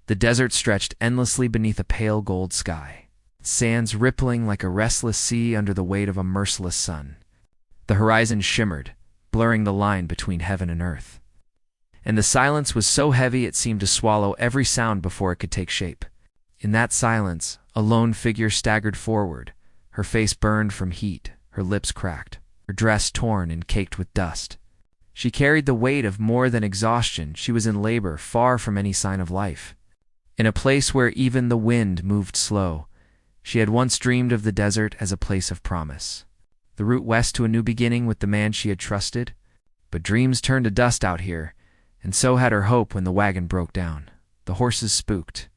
The desert stretched endlessly beneath a pale gold sky, sands rippling like a restless sea under the weight of a merciless sun. The horizon shimmered, blurring the line between heaven and earth. And the silence was so heavy it seemed to swallow every sound before it could take shape. In that silence, a lone figure staggered forward, her face burned from heat, her lips cracked, her dress torn and caked with dust. She carried the weight of more than exhaustion. She was in labor, far from any sign of life. In a place where even the wind moved slow, she had once dreamed of the desert as a place of promise. The route west to a new beginning with the man she had trusted. But dreams turned to dust out here, and so had her hope when the wagon broke down. The horses spooked,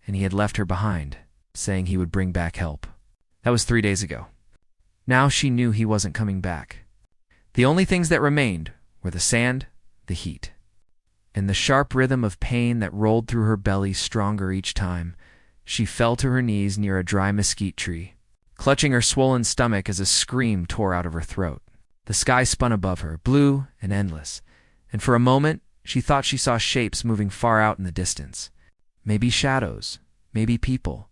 and he had left her behind, saying he would bring back help. That was 3 days ago. Now she knew he wasn't coming back. The only things that remained were the sand, the heat, and the sharp rhythm of pain that rolled through her belly stronger each time. She fell to her knees near a dry mesquite tree, clutching her swollen stomach as a scream tore out of her throat. The sky spun above her, blue and endless, and for a moment she thought she saw shapes moving far out in the distance. Maybe shadows, maybe people.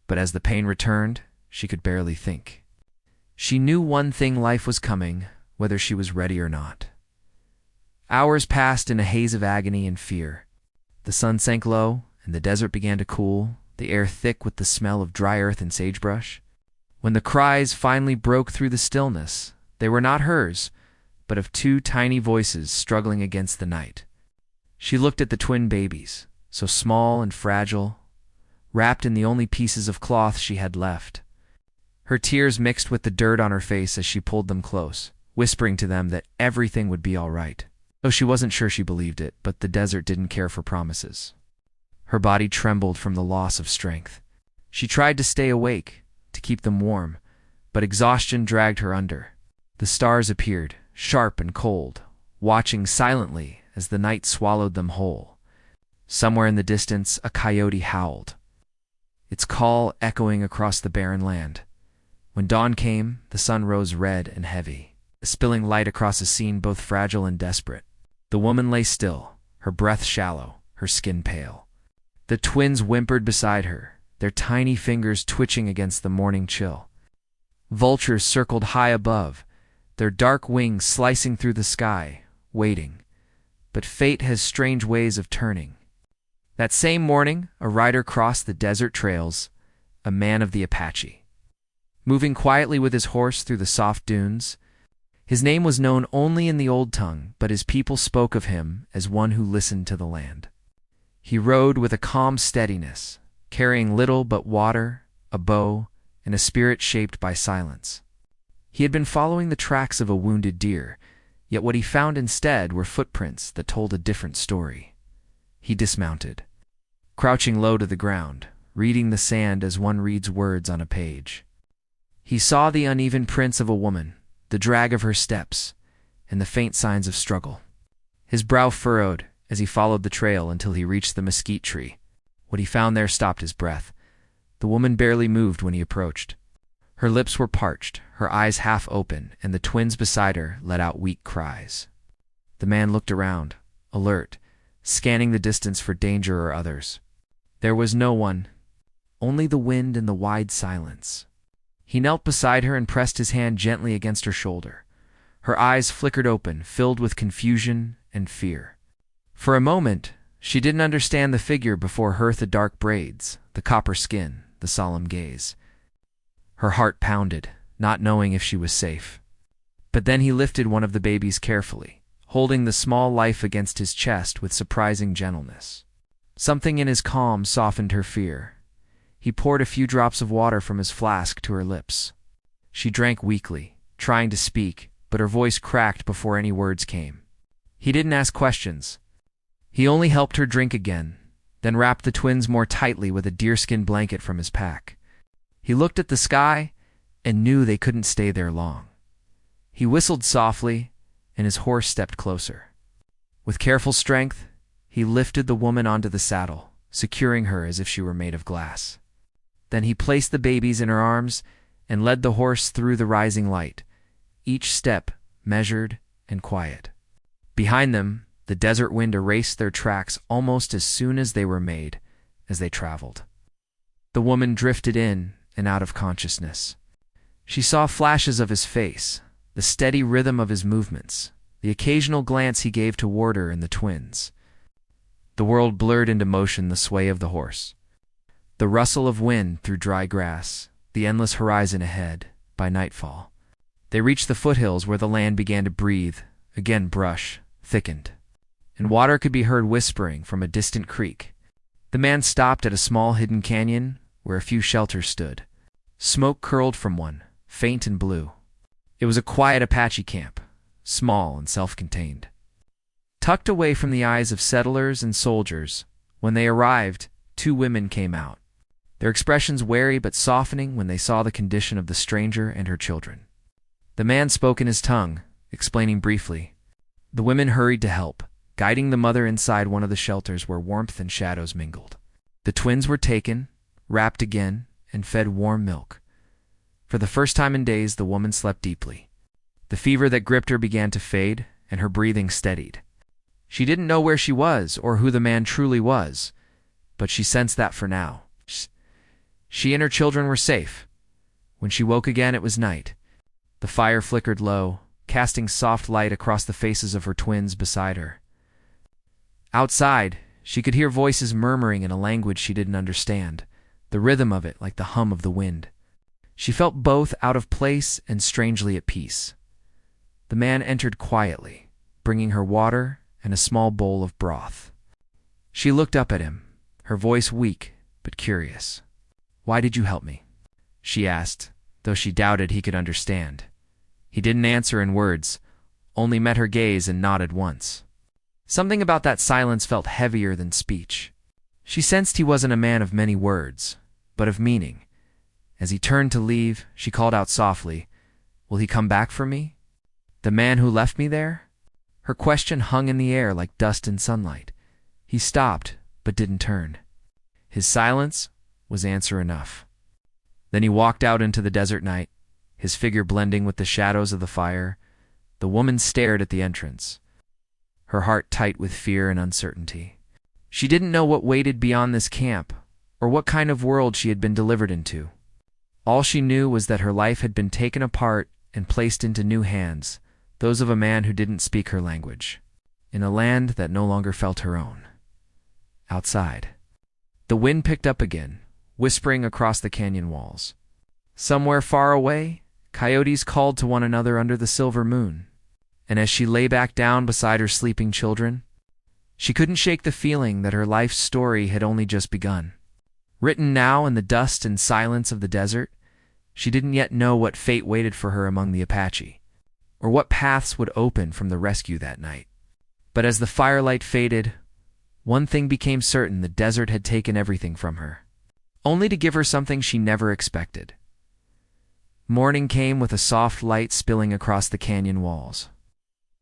But as the pain returned, she could barely think. She knew one thing: life was coming, whether she was ready or not. Hours passed in a haze of agony and fear. The sun sank low, and the desert began to cool, the air thick with the smell of dry earth and sagebrush. When the cries finally broke through the stillness, they were not hers, but of two tiny voices struggling against the night. She looked at the twin babies, so small and fragile, wrapped in the only pieces of cloth she had left. Her tears mixed with the dirt on her face as she pulled them close, whispering to them that everything would be all right. Though she wasn't sure she believed it, but the desert didn't care for promises. Her body trembled from the loss of strength. She tried to stay awake, to keep them warm, but exhaustion dragged her under. The stars appeared, sharp and cold, watching silently as the night swallowed them whole. Somewhere in the distance, a coyote howled, its call echoing across the barren land. When dawn came, the sun rose red and heavy, spilling light across a scene both fragile and desperate. The woman lay still, her breath shallow, her skin pale. The twins whimpered beside her, their tiny fingers twitching against the morning chill. Vultures circled high above, their dark wings slicing through the sky, waiting. But fate has strange ways of turning. That same morning, a rider crossed the desert trails, a man of the Apache. Moving quietly with his horse through the soft dunes, his name was known only in the old tongue, but his people spoke of him as one who listened to the land. He rode with a calm steadiness, carrying little but water, a bow, and a spirit shaped by silence. He had been following the tracks of a wounded deer, yet what he found instead were footprints that told a different story. He dismounted, crouching low to the ground, reading the sand as one reads words on a page. He saw the uneven prints of a woman, the drag of her steps, and the faint signs of struggle. His brow furrowed as he followed the trail until he reached the mesquite tree. What he found there stopped his breath. The woman barely moved when he approached. Her lips were parched, her eyes half open, and the twins beside her let out weak cries. The man looked around, alert, scanning the distance for danger or others. There was no one, only the wind and the wide silence. He knelt beside her and pressed his hand gently against her shoulder. Her eyes flickered open, filled with confusion and fear. For a moment, she didn't understand the figure before her: the dark braids, the copper skin, the solemn gaze. Her heart pounded, not knowing if she was safe. But then he lifted one of the babies carefully, holding the small life against his chest with surprising gentleness. Something in his calm softened her fear. He poured a few drops of water from his flask to her lips. She drank weakly, trying to speak, but her voice cracked before any words came. He didn't ask questions. He only helped her drink again, then wrapped the twins more tightly with a deerskin blanket from his pack. He looked at the sky and knew they couldn't stay there long. He whistled softly, and his horse stepped closer. With careful strength, he lifted the woman onto the saddle, securing her as if she were made of glass. Then he placed the babies in her arms and led the horse through the rising light, each step measured and quiet. Behind them, the desert wind erased their tracks almost as soon as they were made, as they traveled. The woman drifted in and out of consciousness. She saw flashes of his face, the steady rhythm of his movements, the occasional glance he gave toward her and the twins. The world blurred into motion, the sway of the horse, the rustle of wind through dry grass, the endless horizon ahead. By nightfall, they reached the foothills where the land began to breathe. Again brush thickened, and water could be heard whispering from a distant creek. The man stopped at a small hidden canyon where a few shelters stood. Smoke curled from one, faint and blue. It was a quiet Apache camp, small and self-contained. Tucked away from the eyes of settlers and soldiers, when they arrived, two women came out, their expressions wary but softening when they saw the condition of the stranger and her children. The man spoke in his tongue, explaining briefly. The women hurried to help, guiding the mother inside one of the shelters where warmth and shadows mingled. The twins were taken, wrapped again, and fed warm milk. For the first time in days, the woman slept deeply. The fever that gripped her began to fade, and her breathing steadied. She didn't know where she was or who the man truly was, but she sensed that for now. She and her children were safe. When she woke again, it was night. The fire flickered low, casting soft light across the faces of her twins beside her. Outside, she could hear voices murmuring in a language she didn't understand, the rhythm of it like the hum of the wind. She felt both out of place and strangely at peace. The man entered quietly, bringing her water and a small bowl of broth. She looked up at him, her voice weak but curious. "Why did you help me?" she asked, though she doubted he could understand. He didn't answer in words, only met her gaze and nodded once. Something about that silence felt heavier than speech. She sensed he wasn't a man of many words, but of meaning. As he turned to leave, she called out softly, "Will he come back for me? The man who left me there?" Her question hung in the air like dust in sunlight. He stopped, but didn't turn. His silence was answer enough. Then he walked out into the desert night, his figure blending with the shadows of the fire. The woman stared at the entrance, her heart tight with fear and uncertainty. She didn't know what waited beyond this camp, or what kind of world she had been delivered into. All she knew was that her life had been taken apart and placed into new hands, those of a man who didn't speak her language, in a land that no longer felt her own. Outside, the wind picked up again, whispering across the canyon walls. Somewhere far away, coyotes called to one another under the silver moon, and as she lay back down beside her sleeping children, she couldn't shake the feeling that her life's story had only just begun. Written now in the dust and silence of the desert, she didn't yet know what fate waited for her among the Apache, or what paths would open from the rescue that night. But as the firelight faded, one thing became certain: the desert had taken everything from her, only to give her something she never expected. Morning came with a soft light spilling across the canyon walls,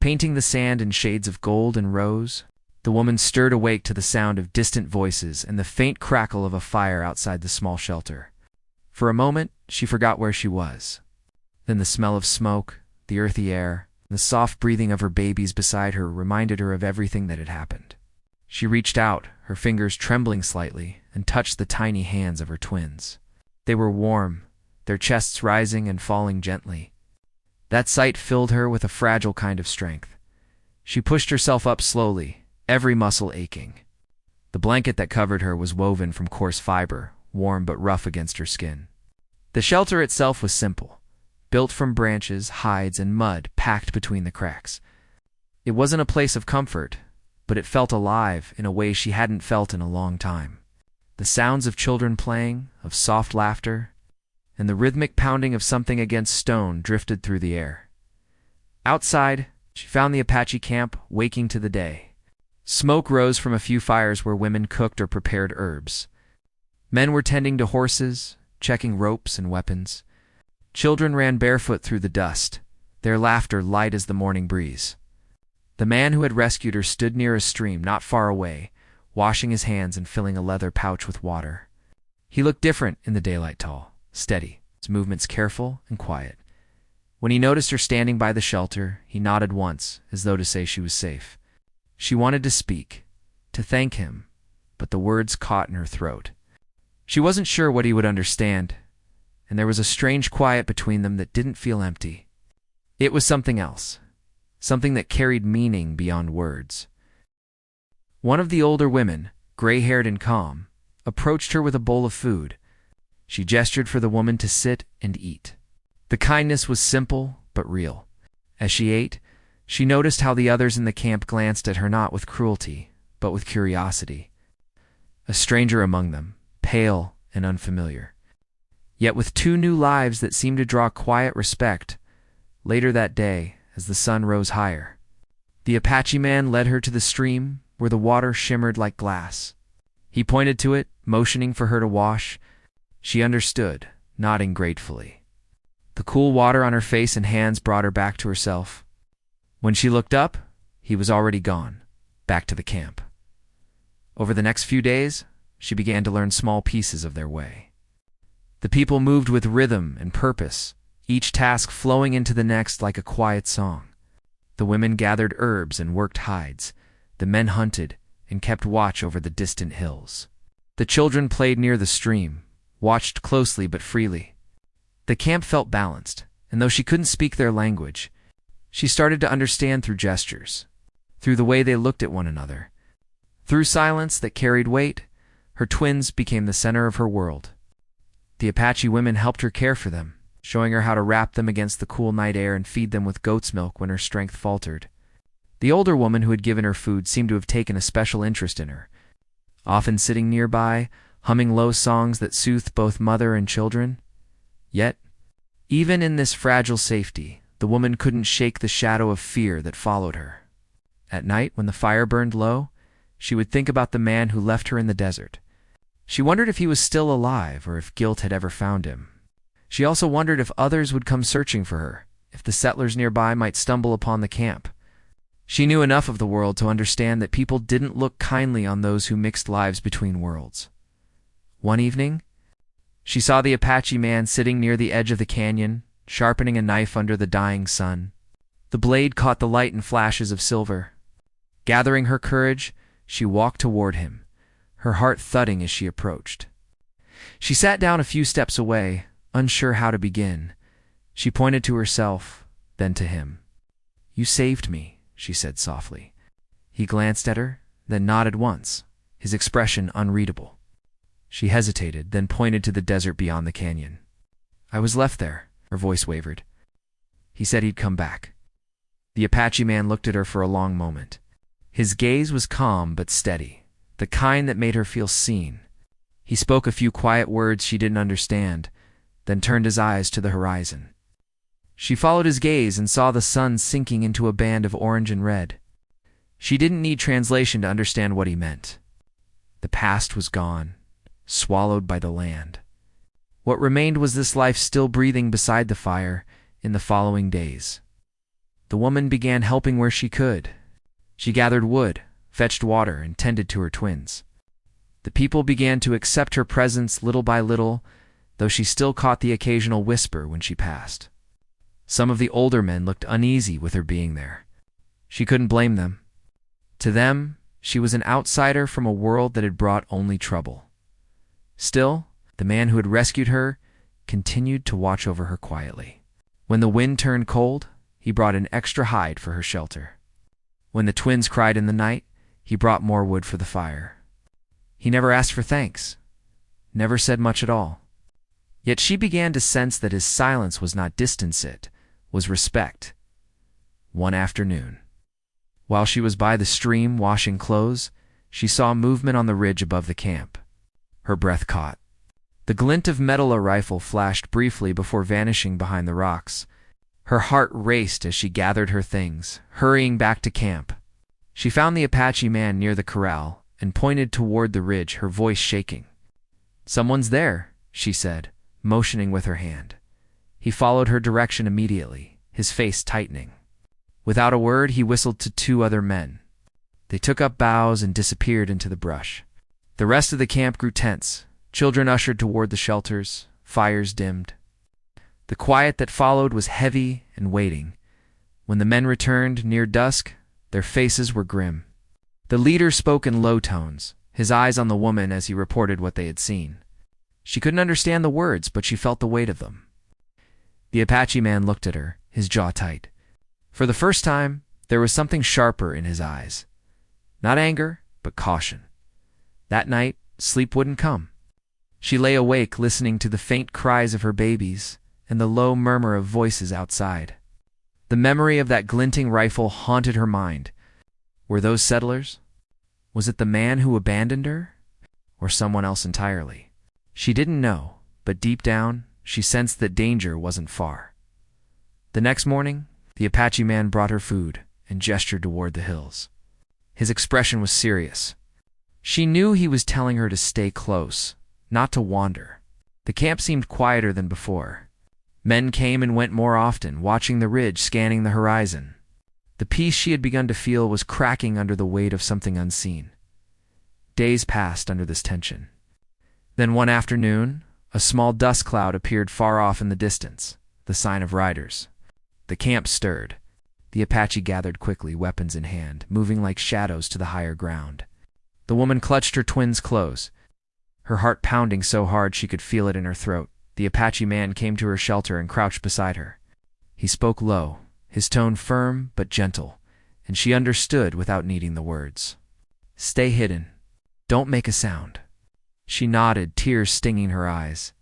painting the sand in shades of gold and rose. The woman stirred awake to the sound of distant voices and the faint crackle of a fire outside the small shelter. For a moment, she forgot where she was. Then the smell of smoke, the earthy air, and the soft breathing of her babies beside her reminded her of everything that had happened. She reached out, her fingers trembling slightly, and touched the tiny hands of her twins. They were warm, their chests rising and falling gently. That sight filled her with a fragile kind of strength. She pushed herself up slowly, every muscle aching. The blanket that covered her was woven from coarse fiber, warm but rough against her skin. The shelter itself was simple, built from branches, hides, and mud packed between the cracks. It wasn't a place of comfort, but it felt alive in a way she hadn't felt in a long time. The sounds of children playing, of soft laughter, and the rhythmic pounding of something against stone drifted through the air. Outside, she found the Apache camp waking to the day. Smoke rose from a few fires where women cooked or prepared herbs. Men were tending to horses, checking ropes and weapons. Children ran barefoot through the dust, their laughter light as the morning breeze. The man who had rescued her stood near a stream not far away, washing his hands and filling a leather pouch with water. He looked different in the daylight, tall, steady, his movements careful and quiet. When he noticed her standing by the shelter, he nodded once, as though to say she was safe. She wanted to speak, to thank him, but the words caught in her throat. She wasn't sure what he would understand, and there was a strange quiet between them that didn't feel empty. It was something else, something that carried meaning beyond words. One of the older women, gray-haired and calm, approached her with a bowl of food. She gestured for the woman to sit and eat. The kindness was simple but real. As she ate, she noticed how the others in the camp glanced at her not with cruelty, but with curiosity. A stranger among them, pale and unfamiliar, yet with two new lives that seemed to draw quiet respect. Later that day, as the sun rose higher, the Apache man led her to the stream where the water shimmered like glass. He pointed to it, motioning for her to wash. She understood, nodding gratefully. The cool water on her face and hands brought her back to herself. When she looked up, he was already gone, back to the camp. Over the next few days, she began to learn small pieces of their way. The people moved with rhythm and purpose, each task flowing into the next like a quiet song. The women gathered herbs and worked hides. The men hunted and kept watch over the distant hills. The children played near the stream, watched closely but freely. The camp felt balanced, and though she couldn't speak their language, she started to understand through gestures, through the way they looked at one another. Through silence that carried weight, her twins became the center of her world. The Apache women helped her care for them, showing her how to wrap them against the cool night air and feed them with goat's milk when her strength faltered. The older woman who had given her food seemed to have taken a special interest in her, often sitting nearby, humming low songs that soothed both mother and children. Yet, even in this fragile safety, the woman couldn't shake the shadow of fear that followed her. At night, when the fire burned low, she would think about the man who left her in the desert. She wondered if he was still alive or if guilt had ever found him. She also wondered if others would come searching for her, if the settlers nearby might stumble upon the camp. She knew enough of the world to understand that people didn't look kindly on those who mixed lives between worlds. One evening, she saw the Apache man sitting near the edge of the canyon, sharpening a knife under the dying sun. The blade caught the light in flashes of silver. Gathering her courage, she walked toward him, her heart thudding as she approached. She sat down a few steps away, unsure how to begin. She pointed to herself, then to him. "You saved me," she said softly. He glanced at her, then nodded once, his expression unreadable. She hesitated, then pointed to the desert beyond the canyon. "I was left there," her voice wavered. "He said he'd come back." The Apache man looked at her for a long moment. His gaze was calm but steady, the kind that made her feel seen. He spoke a few quiet words she didn't understand, then turned his eyes to the horizon. She followed his gaze and saw the sun sinking into a band of orange and red. She didn't need translation to understand what he meant. The past was gone, swallowed by the land. What remained was this life still breathing beside the fire in the following days. The woman began helping where she could. She gathered wood, fetched water, and tended to her twins. The people began to accept her presence little by little, though she still caught the occasional whisper when she passed. Some of the older men looked uneasy with her being there. She couldn't blame them. To them, she was an outsider from a world that had brought only trouble. Still, the man who had rescued her continued to watch over her quietly. When the wind turned cold, he brought an extra hide for her shelter. When the twins cried in the night, he brought more wood for the fire. He never asked for thanks, never said much at all. Yet she began to sense that his silence was not distance, it was respect. One afternoon, while she was by the stream washing clothes, she saw movement on the ridge above the camp. Her breath caught. The glint of metal a rifle flashed briefly before vanishing behind the rocks. Her heart raced as she gathered her things, hurrying back to camp. She found the Apache man near the corral and pointed toward the ridge, her voice shaking. "Someone's there," she said, motioning with her hand. He followed her direction immediately, his face tightening. Without a word, he whistled to two other men. They took up boughs and disappeared into the brush. The rest of the camp grew tense. Children ushered toward the shelters, fires dimmed. The quiet that followed was heavy and waiting. When the men returned near dusk, their faces were grim. The leader spoke in low tones, his eyes on the woman as he reported what they had seen. She couldn't understand the words, but she felt the weight of them. The Apache man looked at her, his jaw tight. For the first time, there was something sharper in his eyes. Not anger, but caution. That night, sleep wouldn't come. She lay awake listening to the faint cries of her babies and the low murmur of voices outside. The memory of that glinting rifle haunted her mind. Were those settlers? Was it the man who abandoned her? Or someone else entirely? She didn't know, but deep down, she sensed that danger wasn't far. The next morning, the Apache man brought her food and gestured toward the hills. His expression was serious. She knew he was telling her to stay close, not to wander. The camp seemed quieter than before. Men came and went more often, watching the ridge, scanning the horizon. The peace she had begun to feel was cracking under the weight of something unseen. Days passed under this tension. Then one afternoon, a small dust cloud appeared far off in the distance, the sign of riders. The camp stirred. The Apache gathered quickly, weapons in hand, moving like shadows to the higher ground. The woman clutched her twins close, her heart pounding so hard she could feel it in her throat. The Apache man came to her shelter and crouched beside her. He spoke low, his tone firm but gentle, and she understood without needing the words. "Stay hidden. Don't make a sound." She nodded, tears stinging her eyes.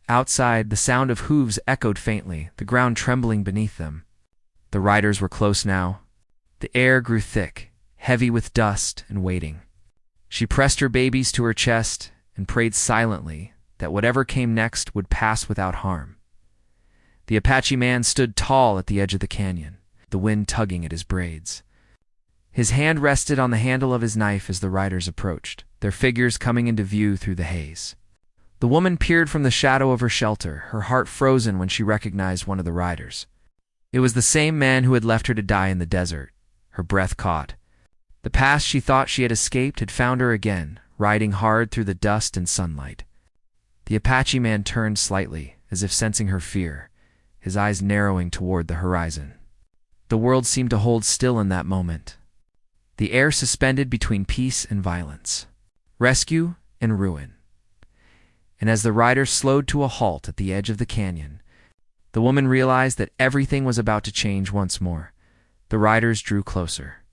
Outside, the sound of hooves echoed faintly, the ground trembling beneath them. The riders were close now. The air grew thick, heavy with dust and waiting. She pressed her babies to her chest and prayed silently that whatever came next would pass without harm. The Apache man stood tall at the edge of the canyon, the wind tugging at his braids. His hand rested on the handle of his knife as the riders approached, their figures coming into view through the haze. The woman peered from the shadow of her shelter, her heart frozen when she recognized one of the riders. It was the same man who had left her to die in the desert. Her breath caught. The past she thought she had escaped had found her again, riding hard through the dust and sunlight. The Apache man turned slightly, as if sensing her fear, his eyes narrowing toward the horizon. The world seemed to hold still in that moment. The air suspended between peace and violence, rescue and ruin. And as the riders slowed to a halt at the edge of the canyon, the woman realized that everything was about to change once more. The riders drew closer,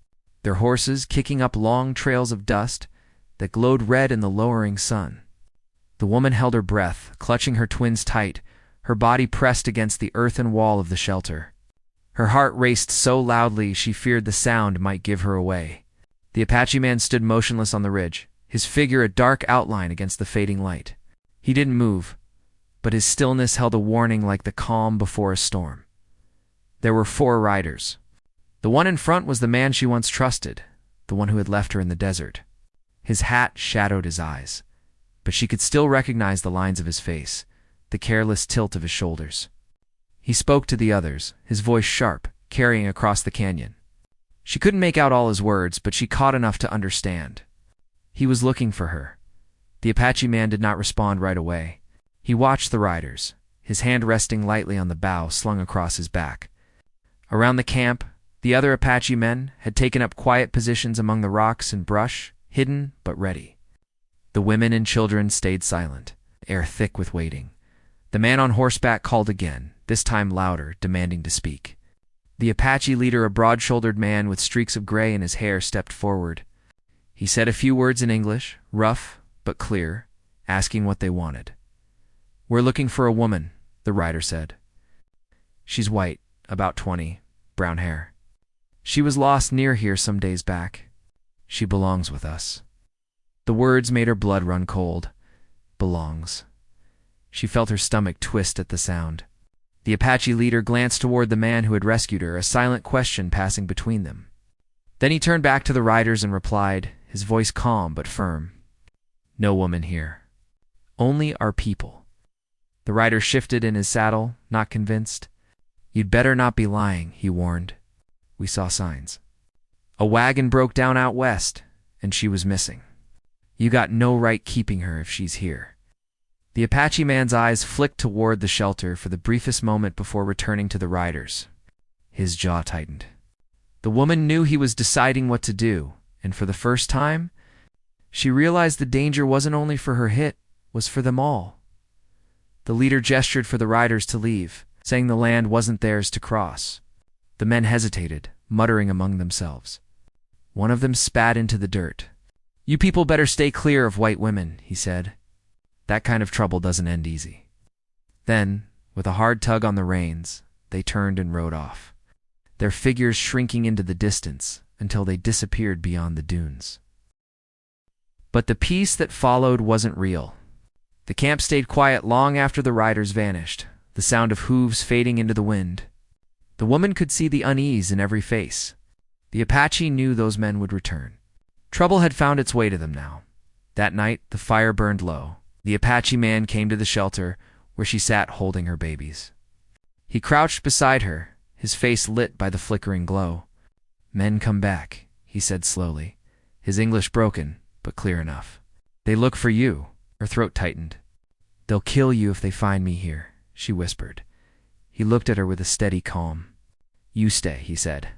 their horses kicking up long trails of dust that glowed red in the lowering sun. The woman held her breath, clutching her twins tight, her body pressed against the earthen wall of the shelter. Her heart raced so loudly she feared the sound might give her away. The Apache man stood motionless on the ridge, his figure a dark outline against the fading light. He didn't move, but his stillness held a warning like the calm before a storm. There were 4 riders. The one in front was the man she once trusted, the one who had left her in the desert. His hat shadowed his eyes, but she could still recognize the lines of his face, the careless tilt of his shoulders. He spoke to the others, his voice sharp, carrying across the canyon. She couldn't make out all his words, but she caught enough to understand. He was looking for her. The Apache man did not respond right away. He watched the riders, his hand resting lightly on the bow slung across his back. Around the camp, the other Apache men had taken up quiet positions among the rocks and brush, hidden but ready. The women and children stayed silent, air thick with waiting. The man on horseback called again, this time louder, demanding to speak. The Apache leader, a broad-shouldered man with streaks of gray in his hair, stepped forward. He said a few words in English, rough but clear, asking what they wanted. "We're looking for a woman," the rider said. "She's white, about 20, brown hair. She was lost near here some days back. She belongs with us." The words made her blood run cold. Belongs. She felt her stomach twist at the sound. The Apache leader glanced toward the man who had rescued her, a silent question passing between them. Then he turned back to the riders and replied, his voice calm but firm. "No woman here. Only our people." The rider shifted in his saddle, not convinced. "You'd better not be lying," he warned. "We saw signs. A wagon broke down out west, and she was missing. You got no right keeping her if she's here." The Apache man's eyes flicked toward the shelter for the briefest moment before returning to the riders. His jaw tightened. The woman knew he was deciding what to do, and for the first time, She realized the danger wasn't only for her hit, was for them all. The leader gestured for the riders to leave, saying the land wasn't theirs to cross. The men hesitated, muttering among themselves. One of them spat into the dirt. "You people better stay clear of white women," he said. "That kind of trouble doesn't end easy." Then, with a hard tug on the reins, they turned and rode off, their figures shrinking into the distance until they disappeared beyond the dunes. But the peace that followed wasn't real. The camp stayed quiet long after the riders vanished, the sound of hooves fading into the wind. The woman could see the unease in every face. The Apache knew those men would return. Trouble had found its way to them now. That night, the fire burned low. The Apache man came to the shelter where she sat holding her babies. He crouched beside her, his face lit by the flickering glow. "Men come back," he said slowly, his English broken, but clear enough. "They look for you." Her throat tightened. "They'll kill you if they find me here," she whispered. He looked at her with a steady calm. "You stay," he said.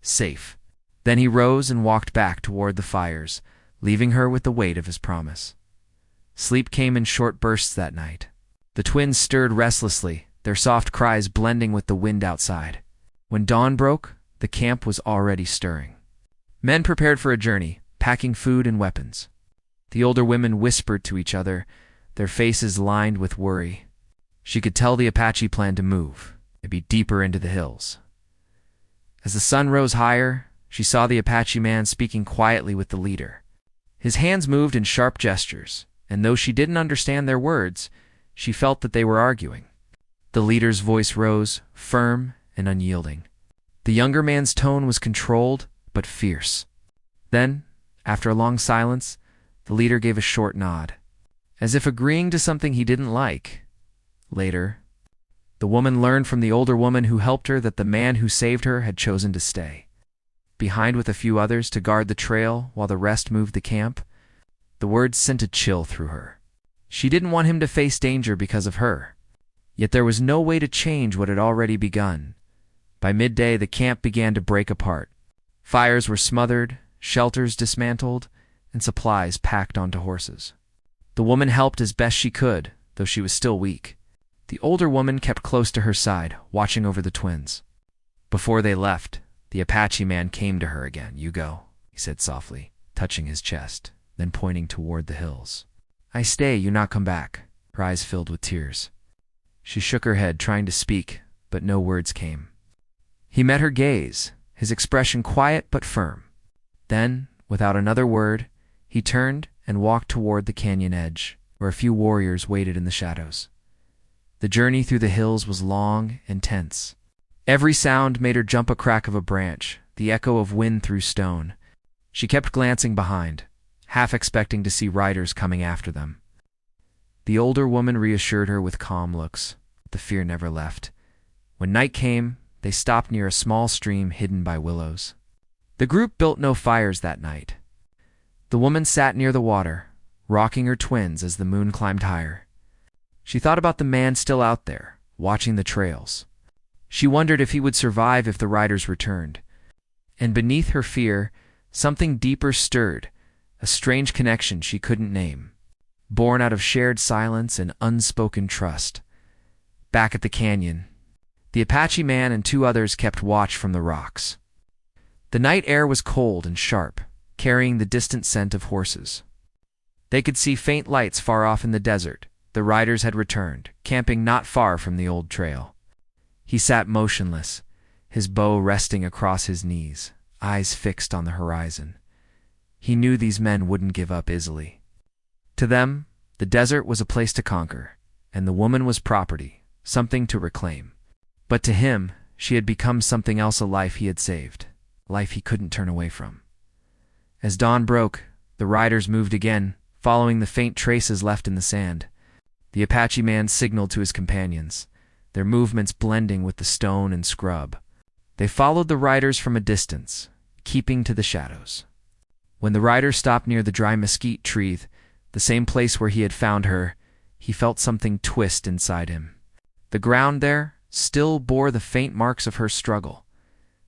"Safe." Then he rose and walked back toward the fires, leaving her with the weight of his promise. Sleep came in short bursts that night. The twins stirred restlessly, their soft cries blending with the wind outside. When dawn broke, the camp was already stirring. Men prepared for a journey, packing food and weapons. The older women whispered to each other, their faces lined with worry. She could tell the Apache planned to move, maybe deeper into the hills. As the sun rose higher, she saw the Apache man speaking quietly with the leader. His hands moved in sharp gestures, and though she didn't understand their words, she felt that they were arguing. The leader's voice rose, firm and unyielding. The younger man's tone was controlled, but fierce. Then, after a long silence, the leader gave a short nod, as if agreeing to something he didn't like. Later, the woman learned from the older woman who helped her that the man who saved her had chosen to stay behind with a few others to guard the trail while the rest moved the camp. The words sent a chill through her. She didn't want him to face danger because of her. Yet there was no way to change what had already begun. By midday, the camp began to break apart. Fires were smothered, shelters dismantled, and supplies packed onto horses. The woman helped as best she could, though she was still weak. The older woman kept close to her side, watching over the twins. Before they left, the Apache man came to her again. "You go," he said softly, touching his chest, then pointing toward the hills. "I stay, you not come back." Her eyes filled with tears. She shook her head, trying to speak, but no words came. He met her gaze, his expression quiet but firm. Then, without another word, he turned and walked toward the canyon edge, where a few warriors waited in the shadows. The journey through the hills was long and tense. Every sound made her jump a crack of a branch, the echo of wind through stone. She kept glancing behind, half expecting to see riders coming after them. The older woman reassured her with calm looks. The fear never left. When night came, they stopped near a small stream hidden by willows. The group built no fires that night. The woman sat near the water, rocking her twins as the moon climbed higher. She thought about the man still out there, watching the trails. She wondered if he would survive if the riders returned. And beneath her fear, something deeper stirred, a strange connection she couldn't name, born out of shared silence and unspoken trust. Back at the canyon, the Apache man and two others kept watch from the rocks. The night air was cold and sharp, carrying the distant scent of horses. They could see faint lights far off in the desert. The riders had returned, camping not far from the old trail. He sat motionless, his bow resting across his knees, eyes fixed on the horizon. He knew these men wouldn't give up easily. To them, the desert was a place to conquer, and the woman was property, something to reclaim. But to him, she had become something else, a life he had saved, a life he couldn't turn away from. As dawn broke, the riders moved again, following the faint traces left in the sand. The Apache man signaled to his companions, their movements blending with the stone and scrub. They followed the riders from a distance, keeping to the shadows. When the rider stopped near the dry mesquite tree, the same place where he had found her, he felt something twist inside him. The ground there still bore the faint marks of her struggle.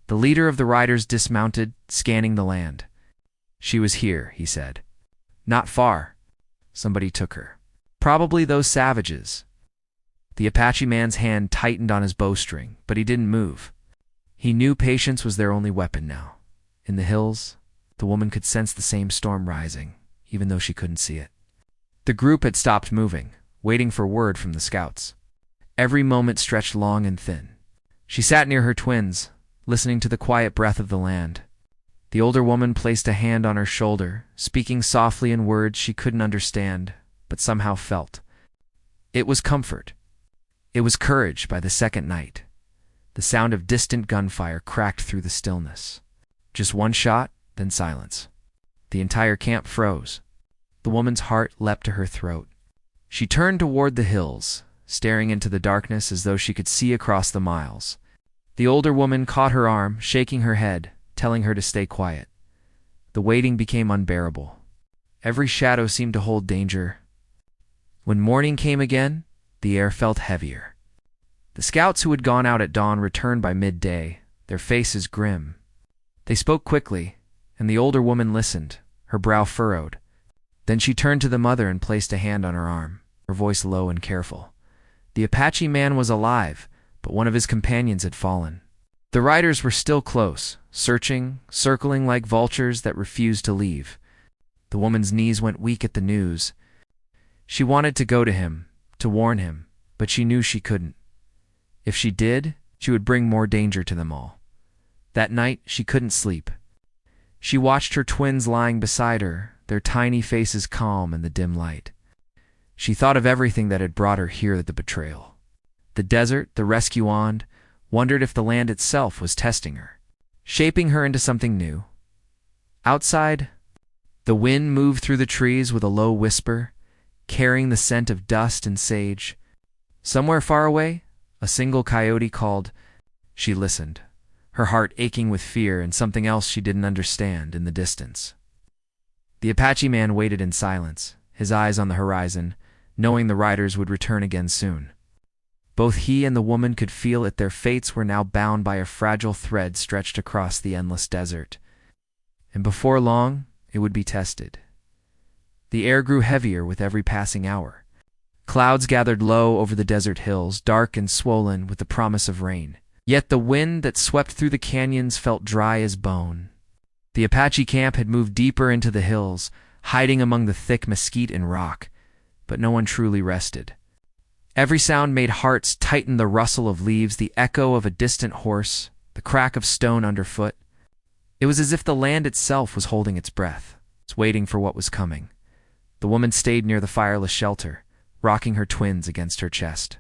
The leader of the riders dismounted, scanning the land. "She was here," he said. Not far. Somebody took her. Probably those savages. The Apache man's hand tightened on his bowstring, but he didn't move. He knew patience was their only weapon now. In the hills, the woman could sense the same storm rising, even though she couldn't see it. The group had stopped moving, waiting for word from the scouts. Every moment stretched long and thin. She sat near her twins, listening to the quiet breath of the land. The older woman placed a hand on her shoulder, speaking softly in words she couldn't understand, but somehow felt. It was comfort. It was courage by the second night. The sound of distant gunfire cracked through the stillness. Just one shot, then silence. The entire camp froze. The woman's heart leapt to her throat. She turned toward the hills, staring into the darkness as though she could see across the miles. The older woman caught her arm, shaking her head, telling her to stay quiet. The waiting became unbearable. Every shadow seemed to hold danger. When morning came again, the air felt heavier. The scouts who had gone out at dawn returned by midday, their faces grim. They spoke quickly, and the older woman listened, her brow furrowed. Then she turned to the mother and placed a hand on her arm, her voice low and careful. The Apache man was alive, but one of his companions had fallen. The riders were still close, searching, circling like vultures that refused to leave. The woman's knees went weak at the news. She wanted to go to him, to warn him, but she knew she couldn't. If she did, she would bring more danger to them all. That night, she couldn't sleep. She watched her twins lying beside her, their tiny faces calm in the dim light. She thought of everything that had brought her here at the betrayal. The desert, the rescue on, wondered if the land itself was testing her, shaping her into something new. Outside, the wind moved through the trees with a low whisper, carrying the scent of dust and sage. Somewhere far away, a single coyote called. She listened, her heart aching with fear and something else she didn't understand in the distance. The Apache man waited in silence, his eyes on the horizon, knowing the riders would return again soon. Both he and the woman could feel that their fates were now bound by a fragile thread stretched across the endless desert. And before long, it would be tested. The air grew heavier with every passing hour. Clouds gathered low over the desert hills, dark and swollen with the promise of rain. Yet the wind that swept through the canyons felt dry as bone. The Apache camp had moved deeper into the hills, hiding among the thick mesquite and rock, but no one truly rested. Every sound made hearts tighten: the rustle of leaves, the echo of a distant horse, the crack of stone underfoot. It was as if the land itself was holding its breath, waiting for what was coming. The woman stayed near the fireless shelter, rocking her twins against her chest.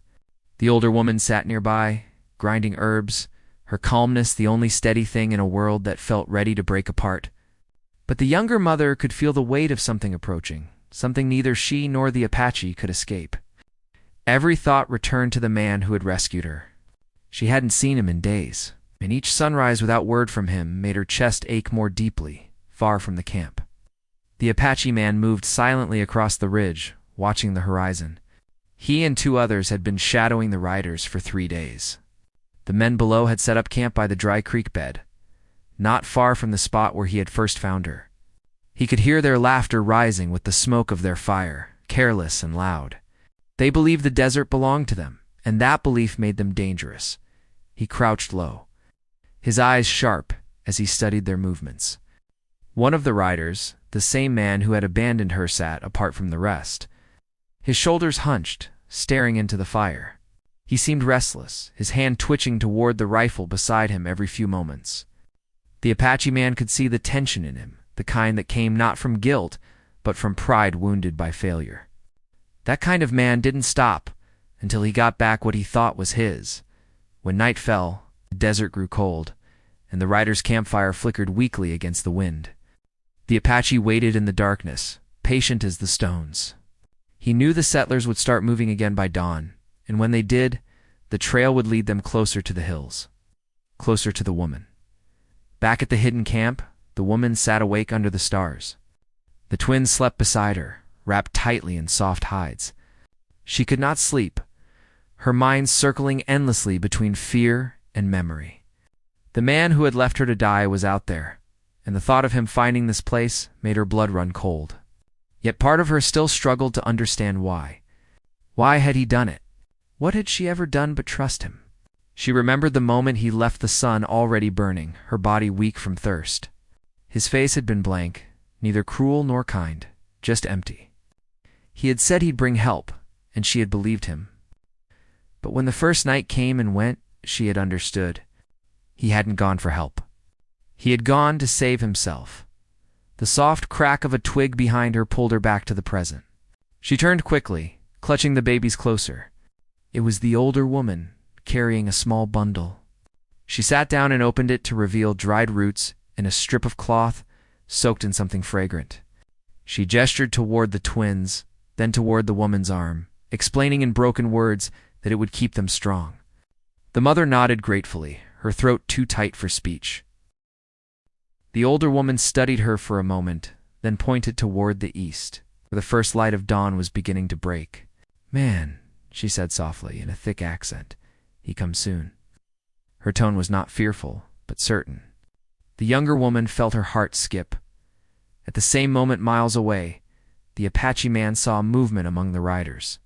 The older woman sat nearby, grinding herbs, her calmness the only steady thing in a world that felt ready to break apart. But the younger mother could feel the weight of something approaching, something neither she nor the Apache could escape. Every thought returned to the man who had rescued her. She hadn't seen him in days, and each sunrise without word from him made her chest ache more deeply, far from the camp. The Apache man moved silently across the ridge, watching the horizon. He and two others had been shadowing the riders for 3 days. The men below had set up camp by the dry creek bed, not far from the spot where he had first found her. He could hear their laughter rising with the smoke of their fire, careless and loud. They believed the desert belonged to them, and that belief made them dangerous. He crouched low, his eyes sharp as he studied their movements. One of the riders, the same man who had abandoned her, sat apart from the rest, his shoulders hunched, staring into the fire. He seemed restless, his hand twitching toward the rifle beside him every few moments. The Apache man could see the tension in him, the kind that came not from guilt, but from pride wounded by failure. That kind of man didn't stop until he got back what he thought was his. When night fell, the desert grew cold, and the riders' campfire flickered weakly against the wind. The Apache waited in the darkness, patient as the stones. He knew the settlers would start moving again by dawn, and when they did, the trail would lead them closer to the hills, closer to the woman. Back at the hidden camp, the woman sat awake under the stars. The twins slept beside her, wrapped tightly in soft hides. She could not sleep, her mind circling endlessly between fear and memory. The man who had left her to die was out there, and the thought of him finding this place made her blood run cold. Yet part of her still struggled to understand why. Why had he done it? What had she ever done but trust him? She remembered the moment he left the sun already burning, her body weak from thirst. His face had been blank, neither cruel nor kind, just empty. He had said he'd bring help, and she had believed him. But when the first night came and went, she had understood. He hadn't gone for help. He had gone to save himself. The soft crack of a twig behind her pulled her back to the present. She turned quickly, clutching the babies closer. It was the older woman, carrying a small bundle. She sat down and opened it to reveal dried roots and a strip of cloth soaked in something fragrant. She gestured toward the twins, then toward the woman's arm, explaining in broken words that it would keep them strong. The mother nodded gratefully, her throat too tight for speech. The older woman studied her for a moment, then pointed toward the east, where the first light of dawn was beginning to break. "Man," she said softly, in a thick accent, "he comes soon." Her tone was not fearful, but certain. The younger woman felt her heart skip. At the same moment, miles away, the Apache man saw movement among the riders.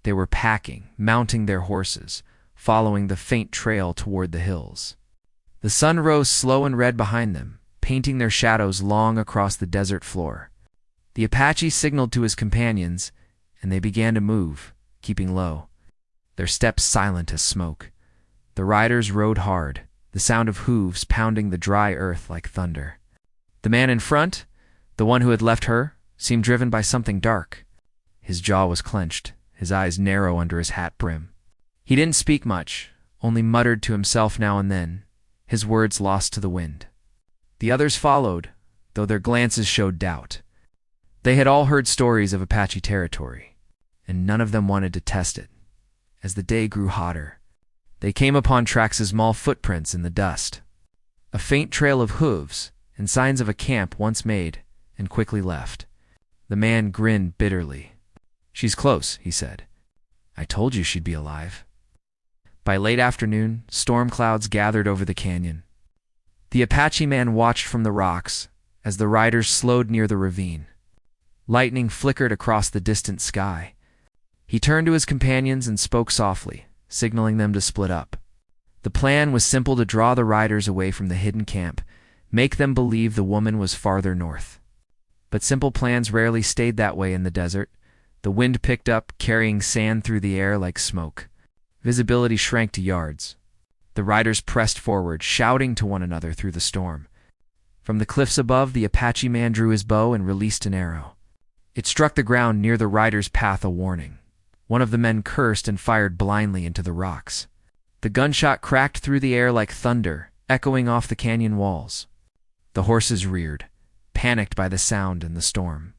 They were packing, mounting their horses, following the faint trail toward the hills. The sun rose slow and red behind them, painting their shadows long across the desert floor. The Apache signaled to his companions, and they began to move, keeping low, their steps silent as smoke. The riders rode hard, the sound of hooves pounding the dry earth like thunder. The man in front, the one who had left her, seemed driven by something dark. His jaw was clenched, his eyes narrow under his hat brim. He didn't speak much, only muttered to himself now and then, his words lost to the wind. The others followed, though their glances showed doubt. They had all heard stories of Apache territory, and none of them wanted to test it. As the day grew hotter, they came upon tracks of small footprints in the dust, a faint trail of hooves and signs of a camp once made and quickly left. The man grinned bitterly. "She's close," he said. "I told you she'd be alive." By late afternoon, storm clouds gathered over the canyon. The Apache man watched from the rocks as the riders slowed near the ravine. Lightning flickered across the distant sky. He turned to his companions and spoke softly, signaling them to split up. The plan was simple: to draw the riders away from the hidden camp, make them believe the woman was farther north. But simple plans rarely stayed that way in the desert. The wind picked up, carrying sand through the air like smoke. Visibility shrank to yards. The riders pressed forward, shouting to one another through the storm. From the cliffs above, the Apache man drew his bow and released an arrow. It struck the ground near the riders' path, a warning. One of the men cursed and fired blindly into the rocks. The gunshot cracked through the air like thunder, echoing off the canyon walls. The horses reared, panicked by the sound and the storm.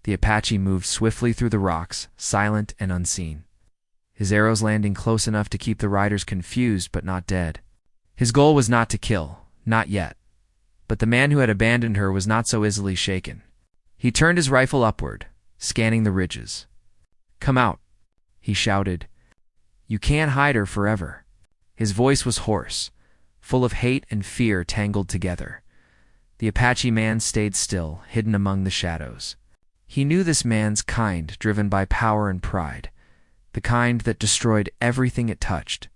The Apache moved swiftly through the rocks, silent and unseen, his arrows landing close enough to keep the riders confused but not dead. His goal was not to kill, not yet. But the man who had abandoned her was not so easily shaken. He turned his rifle upward, scanning the ridges. "Come out," he shouted. "You can't hide her forever." His voice was hoarse, full of hate and fear tangled together. The Apache man stayed still, hidden among the shadows. He knew this man's kind, driven by power and pride, the kind that destroyed everything it touched.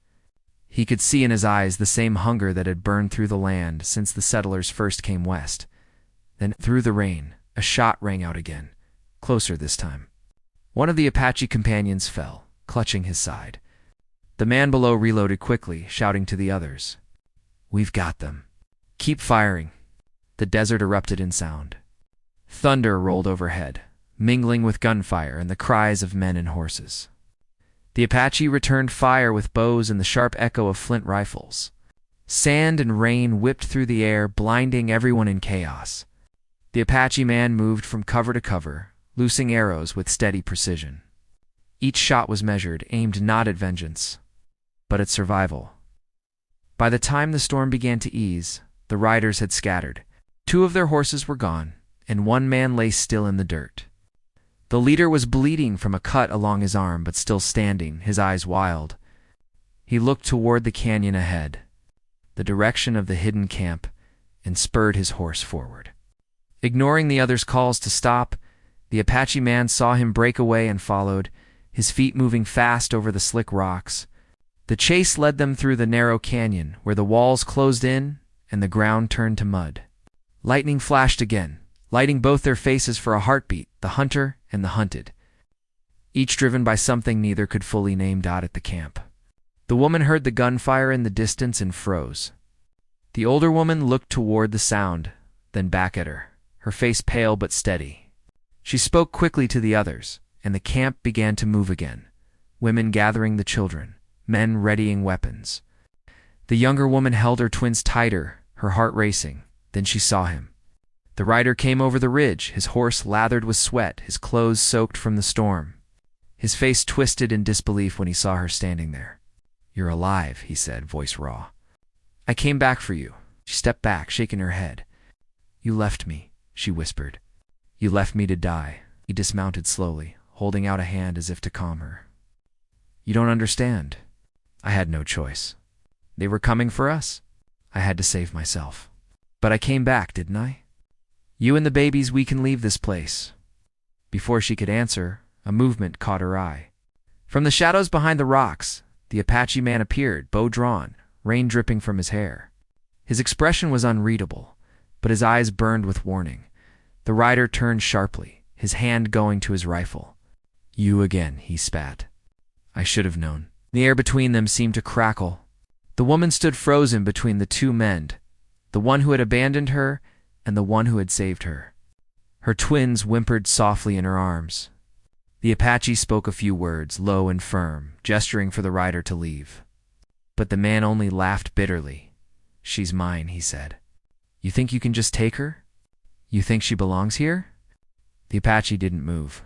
He could see in his eyes the same hunger that had burned through the land since the settlers first came west. Then, through the rain, a shot rang out again, closer this time. One of the Apache companions fell, clutching his side. The man below reloaded quickly, shouting to the others, "We've got them. Keep firing." The desert erupted in sound. Thunder rolled overhead, mingling with gunfire and the cries of men and horses. The Apache returned fire with bows and the sharp echo of flint rifles. Sand and rain whipped through the air, blinding everyone in chaos. The Apache man moved from cover to cover, loosing arrows with steady precision. Each shot was measured, aimed not at vengeance, but at survival. By the time the storm began to ease, the riders had scattered. 2 of their horses were gone, and 1 man lay still in the dirt. The leader was bleeding from a cut along his arm, but still standing, his eyes wild. He looked toward the canyon ahead, the direction of the hidden camp, and spurred his horse forward. Ignoring the others' calls to stop, The Apache man saw him break away and followed, his feet moving fast over the slick rocks. The chase led them through the narrow canyon, where the walls closed in and the ground turned to mud. Lightning flashed again, lighting both their faces for a heartbeat, the hunter and the hunted, each driven by something neither could fully name. At the camp, the woman heard the gunfire in the distance and froze. The older woman looked toward the sound, then back at her face pale but steady. She spoke quickly to the others, and the camp began to move again, women gathering the children, men readying weapons. The younger woman held her twins tighter, her heart racing. Then she saw him. The rider came over the ridge, his horse lathered with sweat, his clothes soaked from the storm. His face twisted in disbelief when he saw her standing there. "You're alive," he said, voice raw. "I came back for you." She stepped back, shaking her head. "You left me," she whispered. "You left me to die." He dismounted slowly, holding out a hand as if to calm her. "You don't understand. I had no choice. They were coming for us. I had to save myself. But I came back, didn't I? You and the babies, we can leave this place." Before she could answer, a movement caught her eye. From the shadows behind the rocks, the Apache man appeared, bow drawn, rain dripping from his hair. His expression was unreadable, but his eyes burned with warning. The rider turned sharply, his hand going to his rifle. "You again," he spat. "I should have known." The air between them seemed to crackle. The woman stood frozen between the two men, the one who had abandoned her and the one who had saved her. Her twins whimpered softly in her arms. The Apache spoke a few words, low and firm, gesturing for the rider to leave. But the man only laughed bitterly. "She's mine," he said. "You think you can just take her? You think she belongs here?" The Apache didn't move.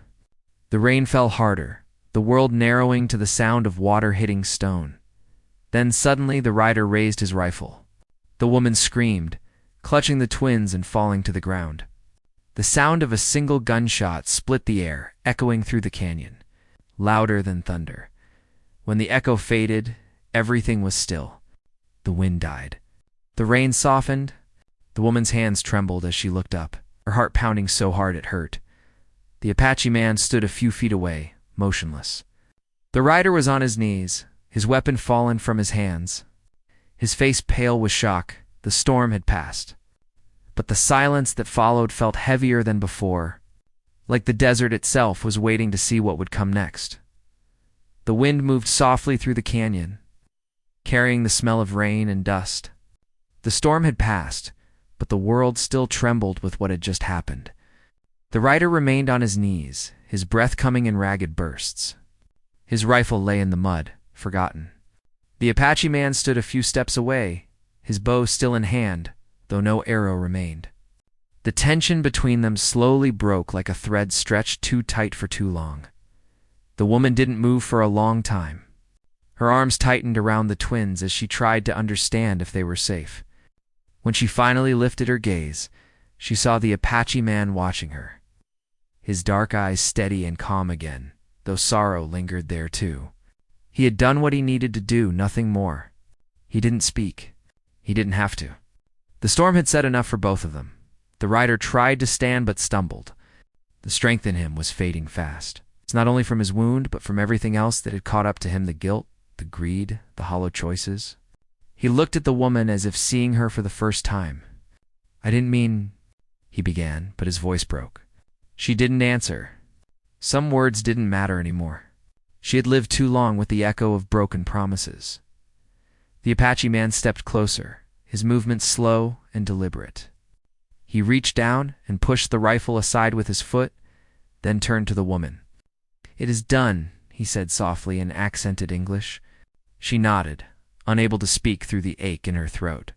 The rain fell harder, the world narrowing to the sound of water hitting stone. Then suddenly the rider raised his rifle. The woman screamed, clutching the twins and falling to the ground. The sound of a single gunshot split the air, echoing through the canyon, louder than thunder. When the echo faded, everything was still. The wind died. The rain softened. The woman's hands trembled as she looked up, her heart pounding so hard it hurt. The Apache man stood a few feet away, motionless. The rider was on his knees, his weapon fallen from his hands. His face pale with shock. The storm had passed. But the silence that followed felt heavier than before, like the desert itself was waiting to see what would come next. The wind moved softly through the canyon, carrying the smell of rain and dust. The storm had passed, but the world still trembled with what had just happened. The rider remained on his knees, his breath coming in ragged bursts. His rifle lay in the mud, forgotten. The Apache man stood a few steps away, his bow still in hand, though no arrow remained. The tension between them slowly broke like a thread stretched too tight for too long. The woman didn't move for a long time. Her arms tightened around the twins as she tried to understand if they were safe. When she finally lifted her gaze, she saw the Apache man watching her. His dark eyes steady and calm again, though sorrow lingered there too. He had done what he needed to do, nothing more. He didn't speak. He didn't have to. The storm had said enough for both of them. The rider tried to stand but stumbled. The strength in him was fading fast. It's not only from his wound, but from everything else that had caught up to him, the guilt, the greed, the hollow choices. He looked at the woman as if seeing her for the first time. "I didn't mean," he began, but his voice broke. She didn't answer. Some words didn't matter anymore. She had lived too long with the echo of broken promises. The Apache man stepped closer, his movements slow and deliberate. He reached down and pushed the rifle aside with his foot, then turned to the woman. "It is done," he said softly in accented English. She nodded, unable to speak through the ache in her throat.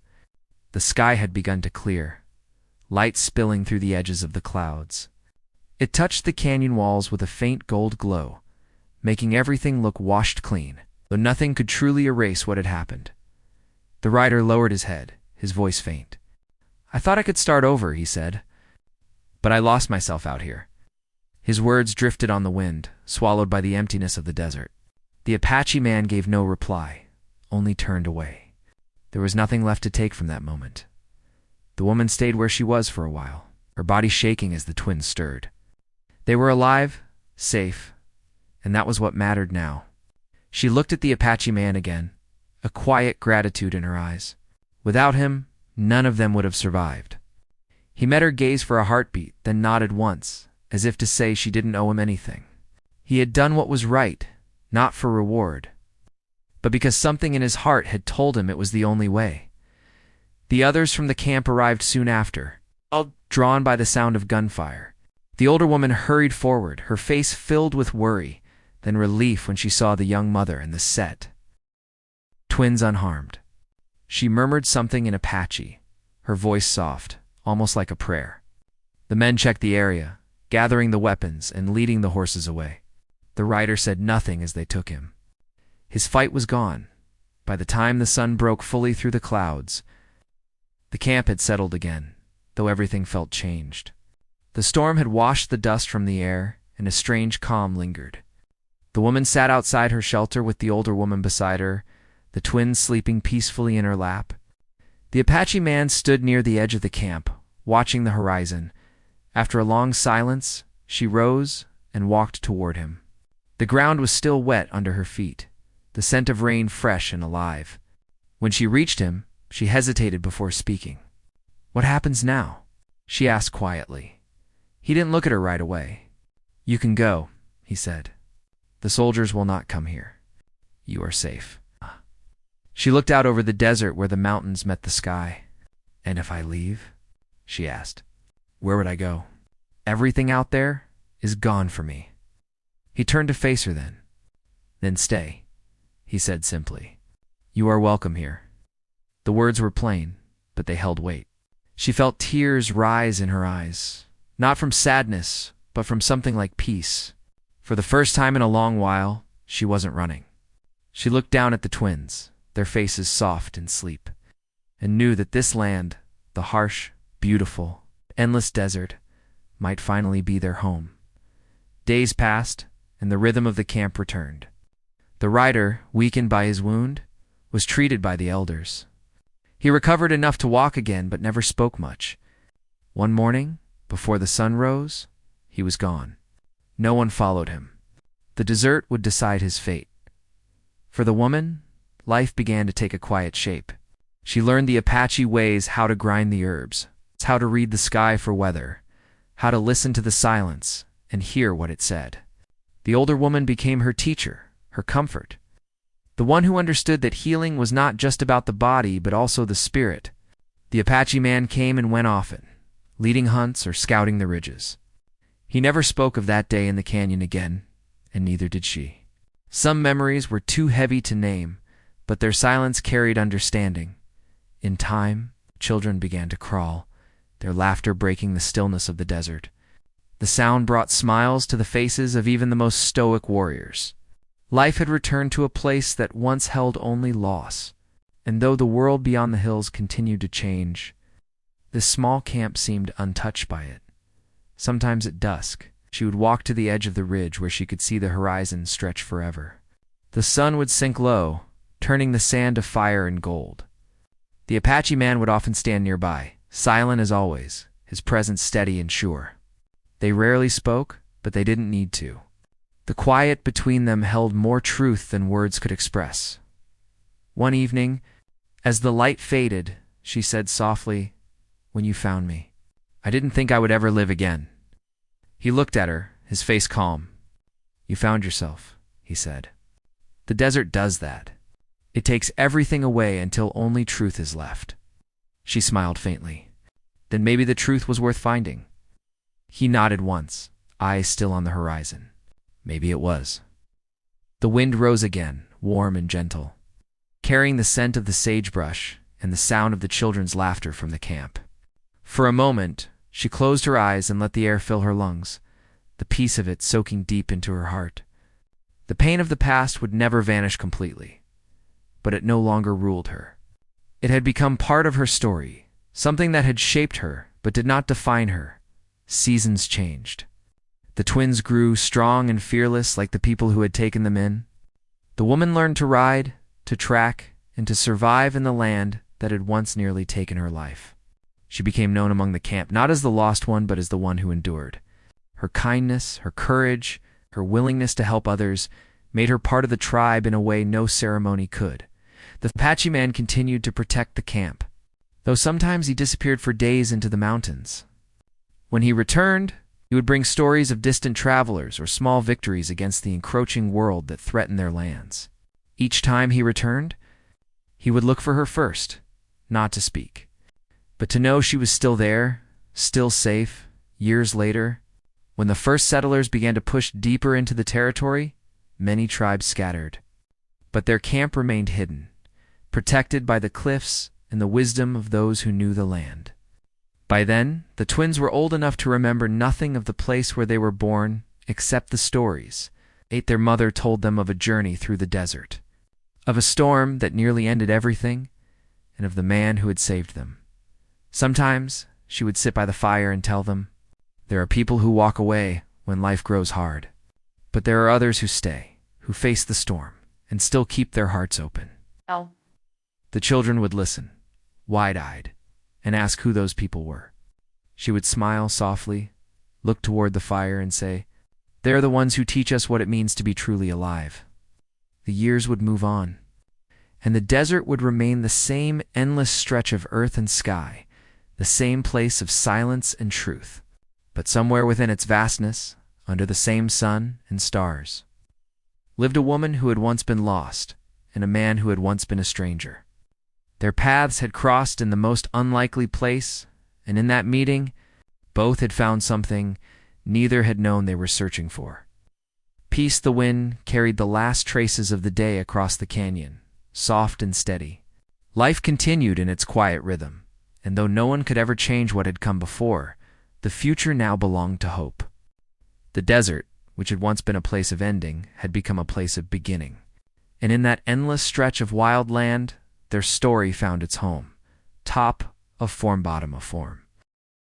The sky had begun to clear, light spilling through the edges of the clouds. It touched the canyon walls with a faint gold glow, making everything look washed clean, though nothing could truly erase what had happened. The rider lowered his head, his voice faint. "I thought I could start over," he said. "But I lost myself out here." His words drifted on the wind, swallowed by the emptiness of the desert. The Apache man gave no reply, only turned away. There was nothing left to take from that moment. The woman stayed where she was for a while, her body shaking as the twins stirred. They were alive, safe, and that was what mattered now. She looked at the Apache man again, a quiet gratitude in her eyes. Without him, none of them would have survived. He met her gaze for a heartbeat, then nodded once, as if to say she didn't owe him anything. He had done what was right, not for reward, but because something in his heart had told him it was the only way. The others from the camp arrived soon after, all drawn by the sound of gunfire. The older woman hurried forward, her face filled with worry, then relief when she saw the young mother and the set twins unharmed. She murmured something in Apache, her voice soft, almost like a prayer. The men checked the area, gathering the weapons and leading the horses away. The rider said nothing as they took him. His fight was gone. By the time the sun broke fully through the clouds, the camp had settled again, though everything felt changed. The storm had washed the dust from the air, and a strange calm lingered. The woman sat outside her shelter with the older woman beside her, the twins sleeping peacefully in her lap. The Apache man stood near the edge of the camp, watching the horizon. After a long silence, she rose and walked toward him. The ground was still wet under her feet, the scent of rain fresh and alive. When she reached him, she hesitated before speaking. "What happens now?" she asked quietly. He didn't look at her right away. "You can go," he said. "The soldiers will not come here. You are safe." She looked out over the desert where the mountains met the sky. "And if I leave?" she asked. "Where would I go? Everything out there is gone for me." He turned to face her then. "Then stay," he said simply. "You are welcome here." The words were plain, but they held weight. She felt tears rise in her eyes, not from sadness, but from something like peace. For the first time in a long while, she wasn't running. She looked down at the twins, their faces soft in sleep, and knew that this land, the harsh, beautiful, endless desert, might finally be their home. Days passed, and the rhythm of the camp returned. The rider, weakened by his wound, was treated by the elders. He recovered enough to walk again, but never spoke much. One morning, before the sun rose, he was gone. No one followed him. The desert would decide his fate. For the woman, life began to take a quiet shape. She learned the Apache ways, how to grind the herbs, how to read the sky for weather, how to listen to the silence and hear what it said. The older woman became her teacher, her comfort, the one who understood that healing was not just about the body but also the spirit. The Apache man came and went often, leading hunts or scouting the ridges. He never spoke of that day in the canyon again, and neither did she. Some memories were too heavy to name, but their silence carried understanding. In time, children began to crawl, their laughter breaking the stillness of the desert. The sound brought smiles to the faces of even the most stoic warriors. Life had returned to a place that once held only loss, and though the world beyond the hills continued to change, this small camp seemed untouched by it. Sometimes at dusk, she would walk to the edge of the ridge where she could see the horizon stretch forever. The sun would sink low, turning the sand to fire and gold. The Apache man would often stand nearby, silent as always, his presence steady and sure. They rarely spoke, but they didn't need to. The quiet between them held more truth than words could express. One evening, as the light faded, she said softly, "When you found me, I didn't think I would ever live again." He looked at her, his face calm. "You found yourself," he said. "The desert does that. It takes everything away until only truth is left." She smiled faintly. Then maybe the truth was worth finding. He nodded once, eyes still on the horizon. Maybe it was. The wind rose again, warm and gentle, carrying the scent of the sagebrush and the sound of the children's laughter from the camp. For a moment, she closed her eyes and let the air fill her lungs, the peace of it soaking deep into her heart. The pain of the past would never vanish completely, but it no longer ruled her. It had become part of her story, something that had shaped her but did not define her. Seasons changed. The twins grew strong and fearless like the people who had taken them in. The woman learned to ride, to track, and to survive in the land that had once nearly taken her life. She became known among the camp not as the lost one but as the one who endured. her kindness, her courage, her willingness to help others made her part of the tribe in a way no ceremony could. The Apache man continued to protect the camp, though sometimes he disappeared for days into the mountains. When he returned, he would bring stories of distant travelers or small victories against the encroaching world that threatened their lands. Each time he returned, he would look for her first, not to speak, but to know she was still there, still safe. Years later, when the first settlers began to push deeper into the territory, many tribes scattered. But their camp remained hidden, protected by the cliffs and the wisdom of those who knew the land. By then, the twins were old enough to remember nothing of the place where they were born except the stories their mother told them of a journey through the desert, of a storm that nearly ended everything, and of the man who had saved them. Sometimes she would sit by the fire and tell them, "There are people who walk away when life grows hard, but there are others who stay, who face the storm, and still keep their hearts open." Oh. The children would listen, wide-eyed, and ask who those people were. She would smile softly, look toward the fire, and say, "They're the ones who teach us what it means to be truly alive." The years would move on, and the desert would remain the same endless stretch of earth and sky, the same place of silence and truth. But somewhere within its vastness, under the same sun and stars, lived a woman who had once been lost, and a man who had once been a stranger. Their paths had crossed in the most unlikely place, and in that meeting, both had found something neither had known they were searching for. Peace, the wind, carried the last traces of the day across the canyon, soft and steady. Life continued in its quiet rhythm, and though no one could ever change what had come before, the future now belonged to hope. The desert, which had once been a place of ending, had become a place of beginning. And in that endless stretch of wild land, their story found its home, top of form, bottom of form.